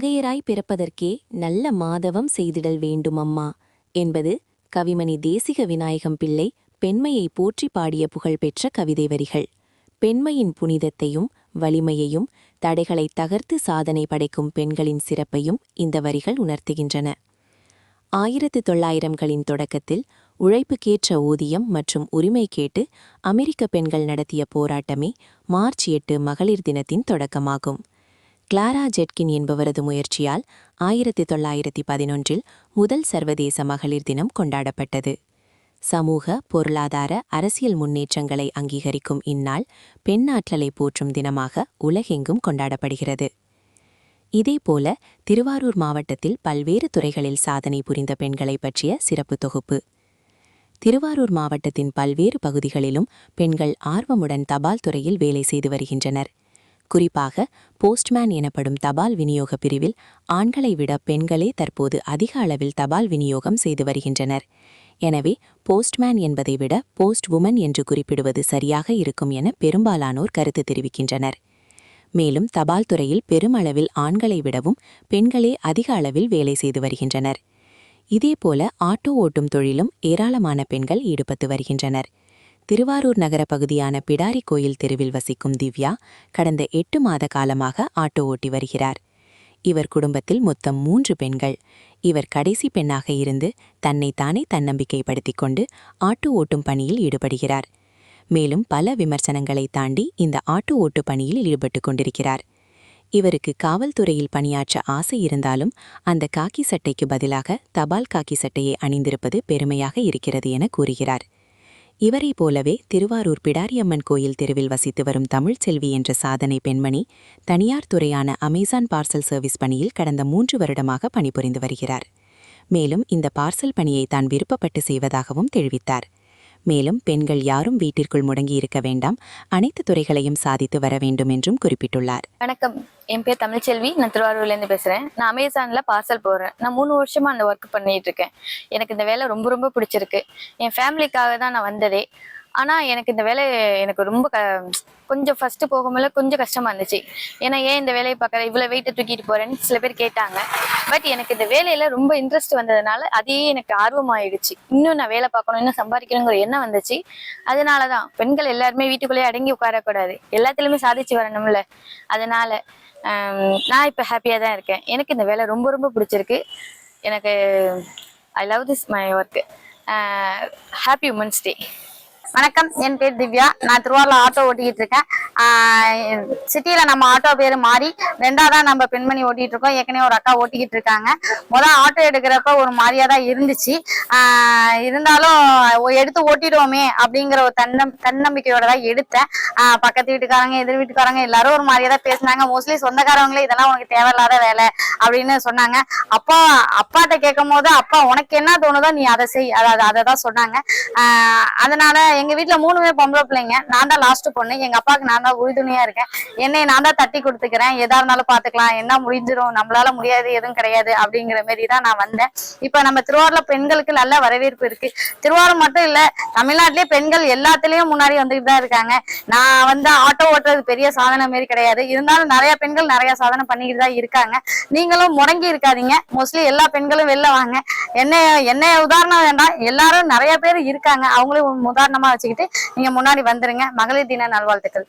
மங்கையராய் பிறப்பதற்கே நல்ல மாதவம் செய்திடல் வேண்டுமம்மா என்பது கவிமணி தேசிக விநாயகம் பிள்ளை பெண்மையை போற்றி பாடிய புகழ்பெற்ற கவிதை வரிகள். பெண்மையின் புனிதத்தையும் வலிமையையும் தடைகளை தகர்த்து சாதனை படைக்கும் பெண்களின் சிறப்பையும் இந்த வரிகள் உணர்த்துகின்றன. 1900களின் தொடக்கத்தில் உழைப்புக்கேற்ற ஊதியம் மற்றும் உரிமை கேட்டு அமெரிக்க பெண்கள் நடத்திய போராட்டமே மார்ச் 8 மகளிர் தினத்தின் தொடக்கமாகும். கிளாரா ஜெட்கின் என்பவரது முயற்சியால் 1911இல் முதல் சர்வதேச மகளிர் தினம் கொண்டாடப்பட்டது. சமூக, பொருளாதார, அரசியல் முன்னேற்றங்களை அங்கீகரிக்கும் இந்நாள் பெண்ணாற்றலை போற்றும் தினமாக உலகெங்கும் கொண்டாடப்படுகிறது. இதேபோல திருவாரூர் மாவட்டத்தில் பல்வேறு துறைகளில் சாதனை புரிந்த பெண்களை பற்றிய சிறப்பு தொகுப்பு. திருவாரூர் மாவட்டத்தின் பல்வேறு பகுதிகளிலும் பெண்கள் ஆர்வமுடன் தபால் துறையில் வேலை செய்து வருகின்றனர். குறிப்பாக போஸ்ட்மேன் எனப்படும் தபால் விநியோக பிரிவில் ஆண்களை விட பெண்களே தற்போது அதிக அளவில் தபால் விநியோகம் செய்து வருகின்றனர். எனவே போஸ்ட்மேன் என்பதை விட போஸ்ட் வுமன் என்று குறிப்பிடுவது சரியாக இருக்கும் என பெரும்பாலானோர் கருத்து தெரிவிக்கின்றனர். மேலும் தபால் துறையில் பெருமளவில் ஆண்களை விடவும் பெண்களே அதிக அளவில் வேலை செய்து வருகின்றனர். இதேபோல ஆட்டோ ஓட்டும் தொழிலும் ஏராளமான பெண்கள் ஈடுபட்டு வருகின்றனர். திருவாரூர் நகர பகுதியான பிடாரி கோயில் தெருவில் வசிக்கும் திவ்யா கடந்த 8 மாத காலமாக ஆட்டோ ஓட்டி வருகிறார். இவர் குடும்பத்தில் மொத்தம் 3 பெண்கள். இவர் கடைசி பெண்ணாக இருந்து தன்னைத்தானே தன்னம்பிக்கைப்படுத்திக் கொண்டு ஆட்டோ ஓட்டும் பணியில் ஈடுபடுகிறார். மேலும் பல விமர்சனங்களை தாண்டி இந்த ஆட்டோ ஓட்டு பணியில் ஈடுபட்டு கொண்டிருக்கிறார். இவருக்கு காவல்துறையில் பணியாற்ற ஆசை இருந்தாலும் அந்த காக்கி சட்டைக்கு பதிலாக தபால் காக்கி சட்டையை அணிந்திருப்பது பெருமையாக இருக்கிறது என கூறுகிறார். இவரைப் போலவே திருவாரூர் பிடாரியம்மன் கோயில் தெருவில் வசித்து வரும் தமிழ்ச்செல்வி என்ற சாதனை பெண்மணி தனியார் துறையான அமேசான் பார்சல் சர்வீஸ் பணியில் கடந்த 3 வருடமாக பணிபுரிந்து வருகிறார். மேலும் இந்த பார்சல் பணியை தான் விருப்பப்பட்டு செய்வதாகவும் தெரிவித்தார். மேலும் பெண்கள் யாரும் வீட்டிற்குள் முடங்கி இருக்க வேண்டாம், அனைத்து துறைகளையும் சாதித்து வர வேண்டும் என்றும் குறிப்பிட்டுள்ளார். வணக்கம், என் பேர் தமிழ்ச்செல்வி. நான் திருவாரூர்லேருந்து பேசுகிறேன். நான் அமேசானில் பார்சல் போடுறேன். நான் 3 வருஷமாக அந்த ஒர்க் பண்ணிட்டு இருக்கேன். எனக்கு இந்த வேலை ரொம்ப ரொம்ப பிடிச்சிருக்கு. என் ஃபேமிலிக்காக தான் நான் வந்ததே. ஆனால் எனக்கு இந்த வேலை எனக்கு ரொம்ப கொஞ்சம் ஃபஸ்ட்டு போகும்போது கொஞ்சம் கஷ்டமாக இருந்துச்சு. ஏன்னா ஏன் இந்த வேலையை பார்க்குற, இவ்வளோ வெயிட்டை தூக்கிட்டு போகிறேன்னு சில பேர் கேட்டாங்க. பட் எனக்கு இந்த வேலையில் ரொம்ப இன்ட்ரெஸ்ட் வந்ததுனால அதே எனக்கு ஆர்வமாயிடுச்சு. இன்னும் நான் வேலை பார்க்கணும், இன்னும் சம்பாதிக்கணுங்கிற எண்ணம் வந்துச்சு. அதனால தான் பெண்கள் எல்லாருமே வீட்டுக்குள்ளேயே அடங்கி உட்காரக்கூடாது, எல்லாத்துலேயுமே சாதிச்சு வரணும்ல. அதனால் நான் இப்போ ஹாப்பியாக தான் இருக்கேன். எனக்கு இந்த வேலை ரொம்ப ரொம்ப பிடிச்சிருக்கு. எனக்கு I love this my work. Happy women's day. வணக்கம், என் பேர் திவ்யா. நான் திருவாரூர்ல ஆட்டோ ஓட்டிக்கிட்டு இருக்கேன். சிட்டியில நம்ம ஆட்டோ பேர் மாறி 2ஆவதா நம்ம பெண்மணி ஓட்டிட்டு இருக்கோம். ஏற்கனவே ஒரு அக்கா ஓட்டிக்கிட்டு இருக்காங்க. முதல் ஆட்டோ எடுக்கிறப்ப ஒரு மாதிரியா தான் இருந்துச்சு. இருந்தாலும் எடுத்து ஓட்டிடுவோமே அப்படிங்கிற ஒரு தன்னம்பிக்கையோட தான் எடுத்தேன். பக்கத்து வீட்டுக்காரங்க, எதிர் வீட்டுக்காரங்க எல்லாரும் ஒரு மாதிரியா தான் பேசினாங்க. மோஸ்ட்லி சொந்தக்காரங்களே இதெல்லாம் உனக்கு தேவையில்லாத வேலை அப்படின்னு சொன்னாங்க. அப்பாட்ட கேட்கும் போது அப்பா உனக்கு என்ன தோணுதோ நீ அதை செய், அதை தான் சொன்னாங்க. அதனால எங்க வீட்டுல 3 பேர் பொம்பளை பிள்ளைங்க. நான் தான் லாஸ்ட் பொண்ணு. எங்க அப்பாவுக்கு நான் தான் உறுதுணையா இருக்கேன். என்னை நான் தான் தட்டி கொடுத்துக்கிறேன். எதா இருந்தாலும் பாத்துக்கலாம், என்ன முடிஞ்சிடும், நம்மளால முடியாது எதுவும் கிடையாது அப்படிங்கிற மாதிரி தான் நான் வந்தேன். இப்ப நம்ம திருவாரூர்ல பெண்களுக்கு நல்ல வரவேற்பு இருக்கு. திருவாரூர் மட்டும் இல்ல, தமிழ்நாட்டிலேயே பெண்கள் எல்லாத்துலயும் முன்னாடி வந்துட்டு தான் இருக்காங்க. நான் வந்து ஆட்டோ ஓட்டுறது பெரிய சாதனை மாரி கிடையாது. இருந்தாலும் நிறைய பெண்கள் நிறைய சாதனை பண்ணிக்கிட்டு தான் இருக்காங்க. நீங்களும் முடங்கி இருக்காதீங்க. மோஸ்ட்லி எல்லா பெண்களும் வெளில வாங்க. என்ன உதாரணம் வேண்டாம், எல்லாரும் நிறைய பேர் இருக்காங்க. அவங்களும் உதாரணமா வச்சுக்கிட்டு நீங்க முன்னாடி வந்துருங்க. மகளிர் தின நல்வாழ்த்துக்கள்.